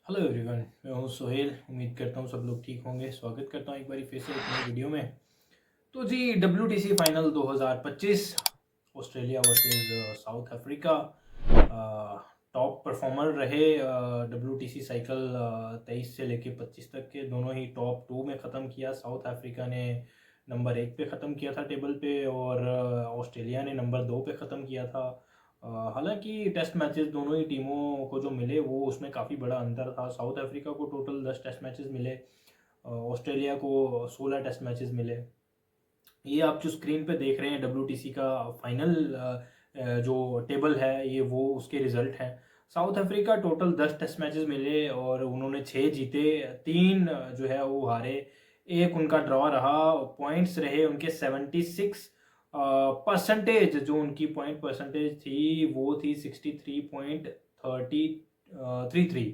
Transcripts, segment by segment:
Hello everyone, मैं हूं सोहेल। उम्मीद करता हूं सब लोग ठीक होंगे। स्वागत करता हूं एक बार फिर से एक नई वीडियो में। तो जी, WTC final 2025 Australia versus south Africa. Top performer रहे WTC साइकिल 23 से लेके 25 तक के। दोनों ही टॉप 2 में ख़त्म किया। साउथ अफ्रीका ने नंबर 1 पे ख़त्म किया था टेबल पे, और ऑस्ट्रेलिया ने नंबर 2 पे ख़त्म किया था। हालांकि टेस्ट मैचेस दोनों ही टीमों को जो मिले वो उसमें काफ़ी बड़ा अंतर था। साउथ अफ्रीका को टोटल 10 टेस्ट मैचेस मिले, ऑस्ट्रेलिया को 16 टेस्ट मैचेस मिले। ये आप जो स्क्रीन पे देख रहे हैं WTC का फाइनल जो टेबल है, ये वो उसके रिजल्ट हैं। South Africa total 10 test matches मिले और उन्होंने 6 जीते, 3 जो है वो हारे, एक उनका ड्रॉ रहा। पॉइंट्स रहे उनके 76। परसेंटेज जो उनकी पॉइंट परसेंटेज थी वो थी 63.33।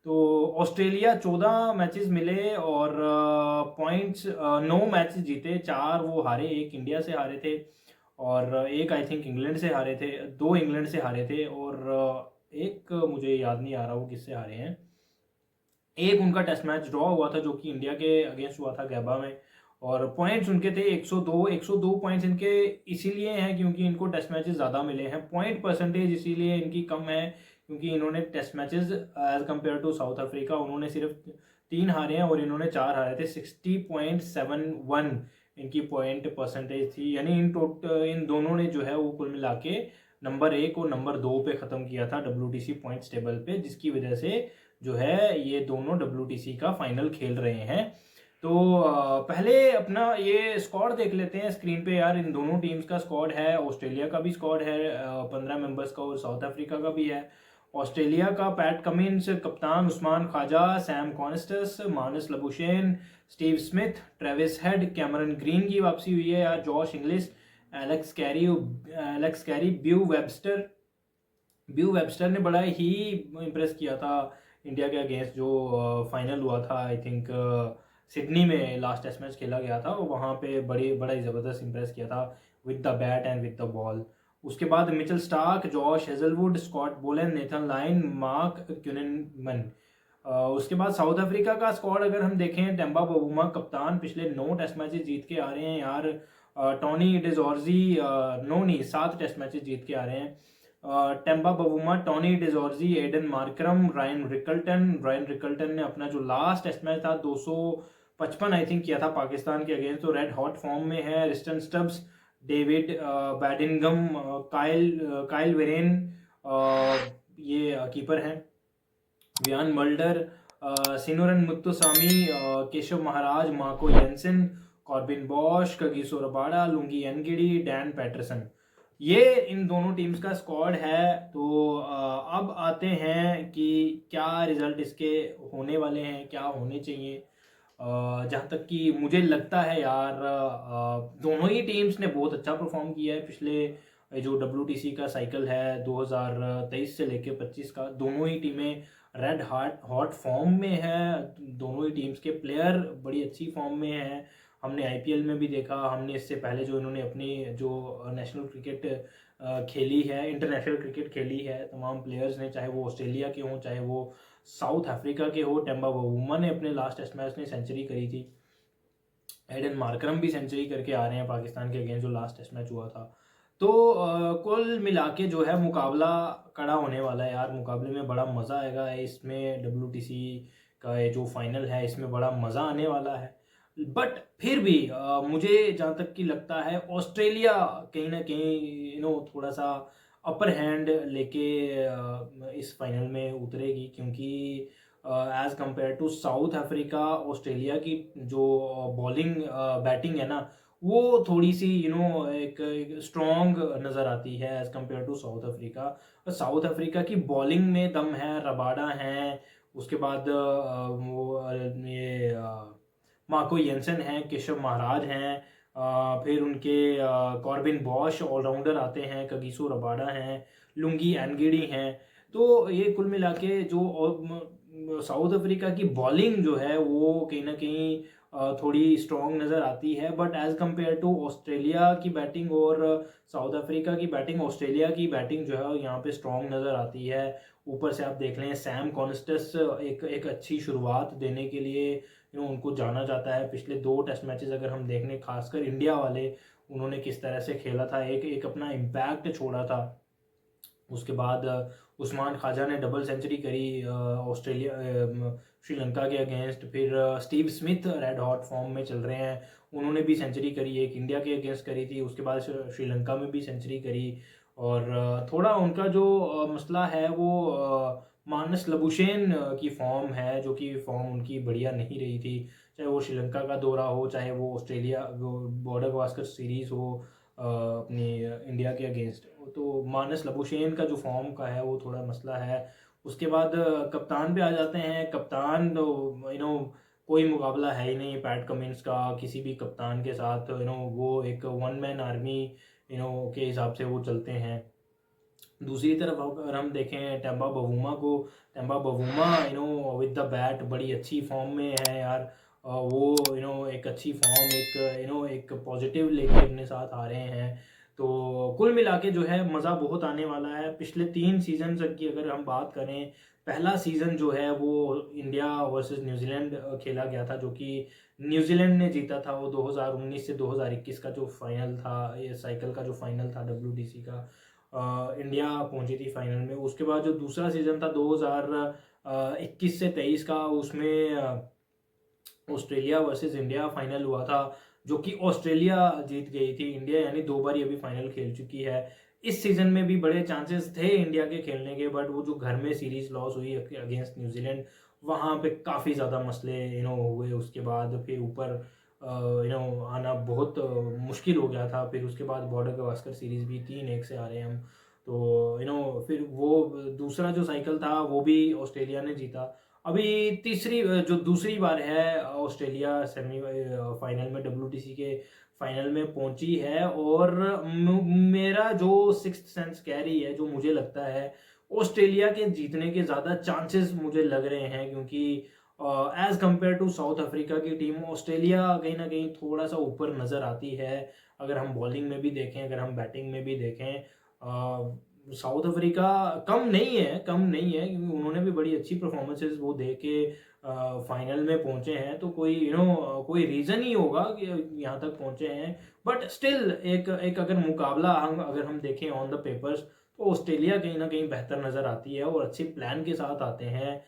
तो ऑस्ट्रेलिया 14 मैचेस मिले और पॉइंट्स 9 मैच जीते, 4 वो हारे, एक इंडिया से हारे थे और एक आई थिंक इंग्लैंड से हारे थे, 2 इंग्लैंड से हारे थे और एक मुझे याद नहीं आ रहा वो किससे हारे हैं। एक उनका टेस्ट मैच ड्रॉ हुआ था जो कि इंडिया के अगेंस्ट हुआ था गैबा में, और पॉइंट्स उनके थे 102 पॉइंट्स इनके इसीलिए हैं क्योंकि इनको टेस्ट मैचेस ज़्यादा मिले हैं। पॉइंट परसेंटेज इसीलिए इनकी कम है क्योंकि इन्होंने test matches as compare to South Africa उन्होंने सिर्फ 3 हारे हैं और इन्होंने 4 हारे थे। 60.71 इनकी पॉइंट परसेंटेज थी, यानी इन दोनों ने जो है वो कुल मिला के नंबर 1 और नंबर 2 पे ख़त्म किया था WTC पॉइंट्स टेबल पे, जिसकी वजह से जो है ये दोनों WTC का फाइनल खेल रहे हैं। तो पहले अपना ये स्क्वाड देख लेते हैं स्क्रीन पे यार। इन दोनों टीम्स का स्क्वाड है, ऑस्ट्रेलिया का भी स्क्वाड है 15 मेंबर्स का और साउथ अफ्रीका का भी है। ऑस्ट्रेलिया का Pat Cummins captain, Usman Khawaja, Sam Konstas, Marnus Labuschagne, Steve Smith, Travis Head, Cameron Green की वापसी हुई है यार, Josh Inglis, Alex Carey, Beau Webster ने बड़ा ही इम्प्रेस किया था इंडिया के अगेंस्ट जो फाइनल हुआ था आई थिंक सिडनी में। लास्ट टेस्ट मैच खेला गया था और वहाँ पे बड़ा ही ज़बरदस्त इम्प्रेस किया था with the bat and with the ball. उसके बाद Mitchell Starc, Josh Hazlewood, Scott Boland, Nathan Lyon, Mark Kuhnemann. उसके बाद साउथ अफ्रीका का स्क्वाड अगर हम देखें, टेम्बा बवुमा कप्तान, पिछले 9 टेस्ट मैचेस जीत के आ रहे हैं यार। टॉनी डिजॉर्जी 9 नहीं 7 टेस्ट मैचेस जीत के आ रहे हैं। Temba Bavuma, Tony de Zorzi, Aiden Markram, Ryan Rickelton ने अपना जो लास्ट टेस्ट मैच था 255 आई थिंक किया था पाकिस्तान के अगेंस्ट, तो रेड हॉट फॉर्म में है। Tristan Stubbs, David Bedingham, Kyle Verreynne, ये कीपर हैं। Wiaan Mulder, Senuran Muthusamy, Keshav Maharaj, Marco Jansen, Corbin Bosch, Kagiso Rabada, Lungi Ngidi, Dane Paterson. ये इन दोनों टीम्स का स्क्वाड है। तो अब आते हैं कि क्या रिजल्ट इसके होने वाले हैं, क्या होने चाहिए। जहाँ तक कि मुझे लगता है यार, दोनों ही टीम्स ने बहुत अच्छा परफॉर्म किया है पिछले जो WTC का साइकिल है 2023 से लेके 25 का। दोनों ही टीमें रेड हॉट फॉर्म में है, दोनों ही टीम्स के प्लेयर बड़ी अच्छी फॉर्म में हैं। हमने IPL में भी देखा, हमने इससे पहले जो इन्होंने अपनी जो नेशनल क्रिकेट खेली है, इंटरनेशनल क्रिकेट खेली है, तमाम प्लेयर्स ने, चाहे वो ऑस्ट्रेलिया के हों चाहे वो साउथ अफ्रीका के हो। टेम्बा बवुमा ने अपने लास्ट टेस्ट मैच में सेंचुरी करी थी, एडन मार्करम भी सेंचुरी करके आ रहे हैं पाकिस्तान के अगेंस्ट जो लास्ट टेस्ट मैच हुआ था। तो कुल मिला के जो है मुकाबला कड़ा होने वाला है यार। मुकाबले में बड़ा मज़ा आएगा इसमें। WTC का ये जो फाइनल है इसमें बड़ा मज़ा आने वाला है। बट फिर भी मुझे जहाँ तक कि लगता है ऑस्ट्रेलिया कहीं ना कहीं थोड़ा सा अपर हैंड लेके इस फाइनल में उतरेगी, क्योंकि as compare to South Africa, Australia की जो बॉलिंग बैटिंग है ना, वो थोड़ी सी एक स्ट्रॉन्ग नज़र आती है as compare to South Africa. South Africa की बॉलिंग में दम है, रबाडा हैं, उसके बाद ये मार्को येंसन हैं, केशव महाराज हैं, फिर उनके कॉर्बिन बॉश ऑलराउंडर आते हैं, कगिसो रबाडा हैं, लुंगी एनगिडी हैं। तो ये कुल मिला के जो साउथ अफ्रीका की बॉलिंग जो है वो कहीं ना कहीं थोड़ी स्ट्रॉन्ग नज़र आती है, but as compare to Australia की बैटिंग और साउथ अफ्रीका की बैटिंग, ऑस्ट्रेलिया की बैटिंग जो है यहाँ पे स्ट्रॉन्ग नज़र आती है। ऊपर से आप देख लें सैम कॉन्स्टस एक एक अच्छी शुरुआत देने के लिए उनको जाना जाता है। पिछले 2 टेस्ट मैचेस अगर हम देख लें, खासकर इंडिया वाले, उन्होंने किस तरह से खेला था, एक एक अपना इम्पैक्ट छोड़ा था। उसके बाद उस्मान ख्वाजा ने डबल सेंचुरी करी श्रीलंका के अगेंस्ट। फिर Steve Smith red hot form में चल रहे हैं, उन्होंने भी सेंचुरी करी, एक इंडिया के अगेंस्ट करी थी, उसके बाद श्रीलंका में भी सेंचुरी करी। और थोड़ा उनका जो मसला है वो मानस लबुशेन की फॉर्म है, जो कि फॉर्म उनकी बढ़िया नहीं रही थी, चाहे वो श्रीलंका का दौरा हो, चाहे वो ऑस्ट्रेलिया वो बॉर्डर गावस्कर सीरीज़ हो अपनी इंडिया के अगेंस्ट। तो मानस लबुशेन का जो फॉर्म का है वो थोड़ा मसला है। उसके बाद कप्तान पे आ जाते हैं। कप्तान तो कोई मुकाबला है ही नहीं पैट कमिंस का किसी भी कप्तान के साथ। वो एक वन मैन आर्मी के हिसाब से वो चलते हैं। दूसरी तरफ अगर हम देखें टेम्बा बवूमा को, Temba Bavuma with the bat बड़ी अच्छी फॉर्म में है यार। वो एक अच्छी फॉर्म, एक एक पॉजिटिव लेके अपने साथ आ रहे हैं। तो कुल मिला के जो है मज़ा बहुत आने वाला है। पिछले 3 सीजन की अगर हम बात करें, पहला सीज़न जो है वो इंडिया वर्सेस न्यूजीलैंड खेला गया था, जो कि न्यूजीलैंड ने जीता था। वो 2019 से 2021 का जो फाइनल था, ये साइकिल का जो फाइनल था WTC का, इंडिया पहुंची थी फाइनल में। उसके बाद जो दूसरा सीज़न था 2021 से 23 का, उसमें ऑस्ट्रेलिया वर्सेस इंडिया फाइनल हुआ था, जो कि ऑस्ट्रेलिया जीत गई थी। इंडिया यानी 2 बार ये भी फाइनल खेल चुकी है। इस सीज़न में भी बड़े चांसेस थे इंडिया के खेलने के, बट वो जो घर में सीरीज़ लॉस हुई अगेंस्ट न्यूजीलैंड, वहाँ पे काफ़ी ज़्यादा मसले हुए। उसके बाद फिर ऊपर आना बहुत मुश्किल हो गया था। फिर उसके बाद बॉर्डर गावस्कर सीरीज़ भी 3-1 से आ रहे हैं हम। तो फिर वो दूसरा जो साइकिल था वो भी ऑस्ट्रेलिया ने जीता। अभी तीसरी जो दूसरी बार है ऑस्ट्रेलिया सेमी फाइनल में WTC के फाइनल में पहुंची है। और मेरा जो सिक्स्थ सेंस कह रही है, जो मुझे लगता है ऑस्ट्रेलिया के जीतने के ज़्यादा चांसेस मुझे लग रहे हैं, क्योंकि as compare to South Africa की टीम ऑस्ट्रेलिया कहीं ना कहीं थोड़ा सा ऊपर नज़र आती है। अगर हम बॉलिंग में भी देखें, अगर हम बैटिंग में भी देखें, साउथ अफ्रीका कम नहीं है, कम नहीं है, क्योंकि उन्होंने भी बड़ी अच्छी परफॉर्मेंसेस वो दे के फाइनल में पहुंचे हैं। तो कोई कोई रीज़न ही होगा कि यहाँ तक पहुंचे हैं। बट स्टिल एक एक अगर मुकाबला अगर हम देखें ऑन द पेपर्स, तो ऑस्ट्रेलिया कहीं ना कहीं बेहतर नज़र आती है और अच्छे प्लान के साथ आते हैं।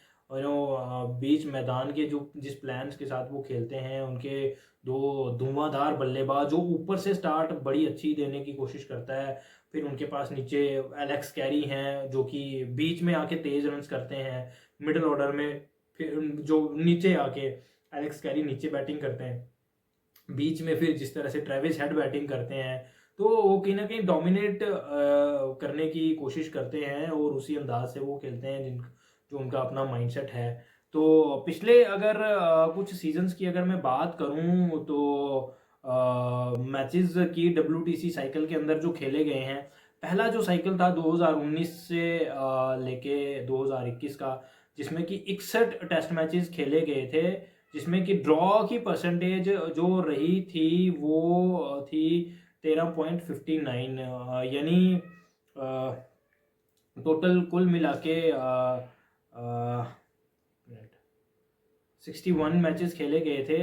बीच मैदान के जो जिस प्लान्स के साथ वो खेलते हैं, उनके 2 धुआंधार बल्लेबाज, जो ऊपर से स्टार्ट बड़ी अच्छी देने की कोशिश करता है। फिर उनके पास नीचे एलेक्स कैरी हैं, जो कि बीच में आके तेज रन्स करते हैं मिडिल ऑर्डर में। फिर जो नीचे आके एलेक्स कैरी नीचे बैटिंग करते हैं, बीच में फिर जिस तरह से ट्रेविस हेड बैटिंग करते हैं, तो वो कहीं ना कहीं डोमिनेट करने की कोशिश करते हैं और उसी अंदाज से वो खेलते हैं जो उनका अपना माइंडसेट है। तो पिछले अगर कुछ सीजन्स की अगर मैं बात करूं, तो मैचेस की WTC साइकिल के अंदर जो खेले गए हैं, पहला जो साइकिल था 2019 से लेके 2021 का, जिसमें कि 61 टेस्ट मैचेस खेले गए थे, जिसमें कि ड्रॉ की परसेंटेज जो रही थी वो थी 13.59, यानी टोटल कुल मिला के 61 मैचेस खेले गए थे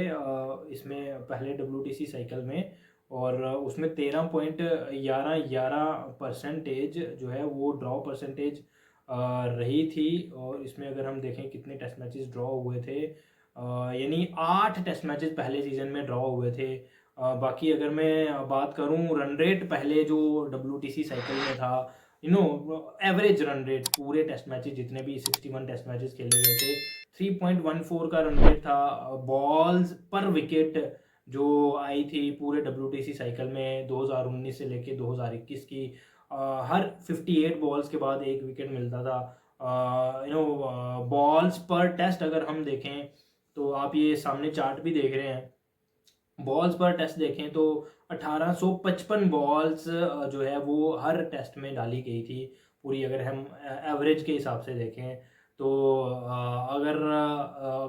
इसमें पहले WTC साइकिल में। और उसमें 13.11% जो है वो ड्रॉ परसेंटेज रही थी। और इसमें अगर हम देखें कितने टेस्ट मैचेस ड्रॉ हुए थे, यानी 8 टेस्ट मैचेस पहले सीजन में ड्रॉ हुए थे। बाकी अगर मैं बात करूं रन रेट, पहले जो WTC साइकिल में था, एवरेज रन रेट पूरे टेस्ट मैचेस जितने भी 61 टेस्ट मैचेस खेले गए थे, 3.14 का रन रेट था। बॉल्स पर विकेट जो आई थी पूरे WTC साइकिल में 2019 से लेके 2021 की, हर 58 बॉल्स के बाद एक विकेट मिलता था। बॉल्स पर टेस्ट अगर हम देखें, तो आप ये सामने चार्ट भी देख रहे हैं, बॉल्स पर टेस्ट देखें तो 1855 बॉल्स जो है वो हर टेस्ट में डाली गई थी पूरी, अगर हम एवरेज के हिसाब से देखें। तो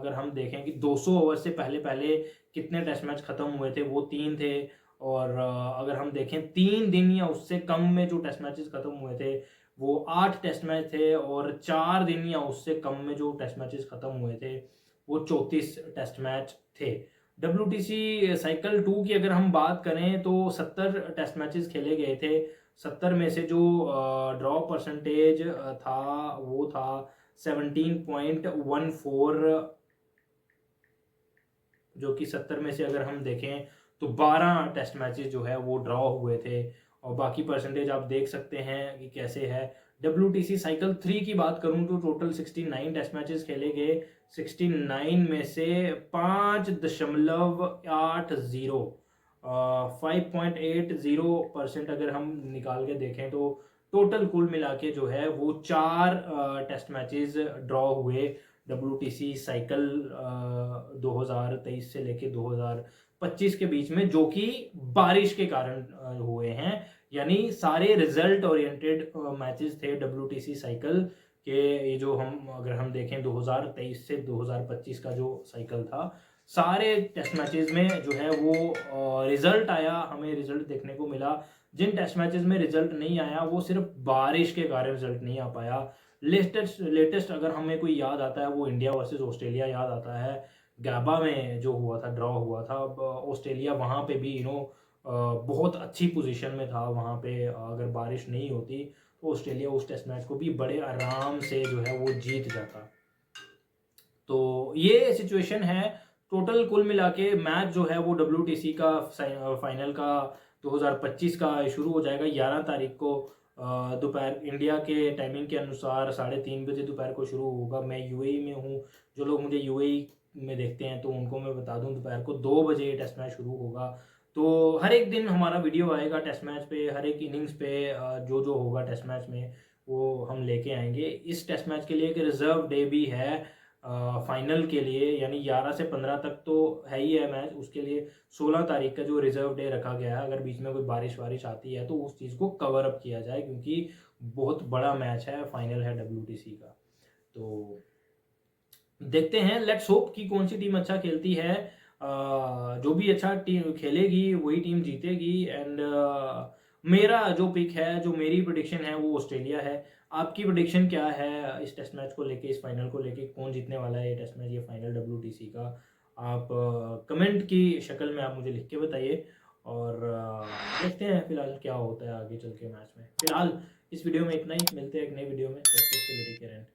अगर हम देखें कि 200 ओवर से पहले पहले कितने टेस्ट मैच ख़त्म हुए थे, वो 3 थे। और अगर हम देखें 3 दिन या उससे कम में जो टेस्ट मैचेस ख़त्म हुए थे वो 8 टेस्ट मैच थे, और 4 दिन या उससे कम में जो टेस्ट मैचेस ख़त्म हुए थे वो 34 टेस्ट मैच थे। WTC साइकिल 2 की अगर हम बात करें तो 70 टेस्ट मैचेस खेले गए थे। 70 में से जो ड्रॉ परसेंटेज था वो था 17.14, जो कि 70 में से अगर हम देखें तो 12 टेस्ट मैचेस जो है वो ड्रॉ हुए थे। और बाकी परसेंटेज आप देख सकते हैं कि कैसे है। WTC साइकिल 3 की बात करूं तो टोटल 69 टेस्ट मैचेस खेले गए। 69 में से 5.80 5.80% अगर हम निकाल के देखें तो टोटल कुल मिला के जो है वो 4 टेस्ट मैचेस ड्रॉ हुए WTC साइकिल 2023 से लेके 2025 के बीच में, जो कि बारिश के कारण हुए हैं। यानी सारे रिजल्ट ओरिएंटेड मैचेस थे WTC साइकिल के। ये जो अगर हम देखें 2023 से 2025 का जो साइकिल था, सारे टेस्ट मैचेस में जो है वो रिजल्ट आया, हमें रिजल्ट देखने को मिला। जिन टेस्ट मैचेस में रिजल्ट नहीं आया वो सिर्फ बारिश के कारण रिजल्ट नहीं आ पाया। लेटेस्ट अगर हमें कोई याद आता है वो इंडिया वर्सेस ऑस्ट्रेलिया याद आता है। गैबा में जो हुआ था, ड्रॉ हुआ था। अब ऑस्ट्रेलिया वहाँ पे भी बहुत अच्छी पोजीशन में था। वहाँ पे अगर बारिश नहीं होती तो ऑस्ट्रेलिया उस टेस्ट मैच को भी बड़े आराम से जो है वो जीत जाता। तो ये सिचुएशन है। टोटल कुल मिला के मैच जो है वो WTC का फाइनल का 2025 का शुरू हो जाएगा 11 तारीख को दोपहर इंडिया के टाइमिंग के अनुसार 3:30 बजे दोपहर को शुरू होगा। मैं UAE में हूँ। जो लोग मुझे UAE में देखते हैं तो उनको मैं बता दूं दोपहर को 2 बजे ये टेस्ट मैच शुरू होगा। तो हर एक दिन हमारा वीडियो आएगा टेस्ट मैच पे, हर एक इनिंग्स पे जो जो होगा टेस्ट मैच में वो हम लेके आएंगे। इस टेस्ट मैच के लिए एक रिजर्व डे भी है फाइनल के लिए, यानी 11 से 15 तक तो है ही है मैच। उसके लिए 16 तारीख का जो रिजर्व डे रखा गया है, अगर बीच में कोई बारिश वारिश आती है तो उस चीज़ को कवर अप किया जाए, क्योंकि बहुत बड़ा मैच है, फाइनल है WTC का। तो देखते हैं, लेट्स होप कि कौन सी टीम अच्छा खेलती है। जो भी अच्छा टीम खेलेगी वही टीम जीतेगी। एंड मेरा जो पिक है, जो मेरी प्रेडिक्शन है वो ऑस्ट्रेलिया है। आपकी प्रेडिक्शन क्या है इस टेस्ट मैच को लेके, इस फाइनल को लेके? कौन जीतने वाला है ये टेस्ट मैच, ये फाइनल WTC का? आप कमेंट की शक्ल में आप मुझे लिख के बताइए। और देखते हैं फिलहाल क्या होता है आगे चल के मैच में। फिलहाल इस वीडियो में इतना ही, मिलते हैं एक नई वीडियो में। तब तक के लिए टेक केयर।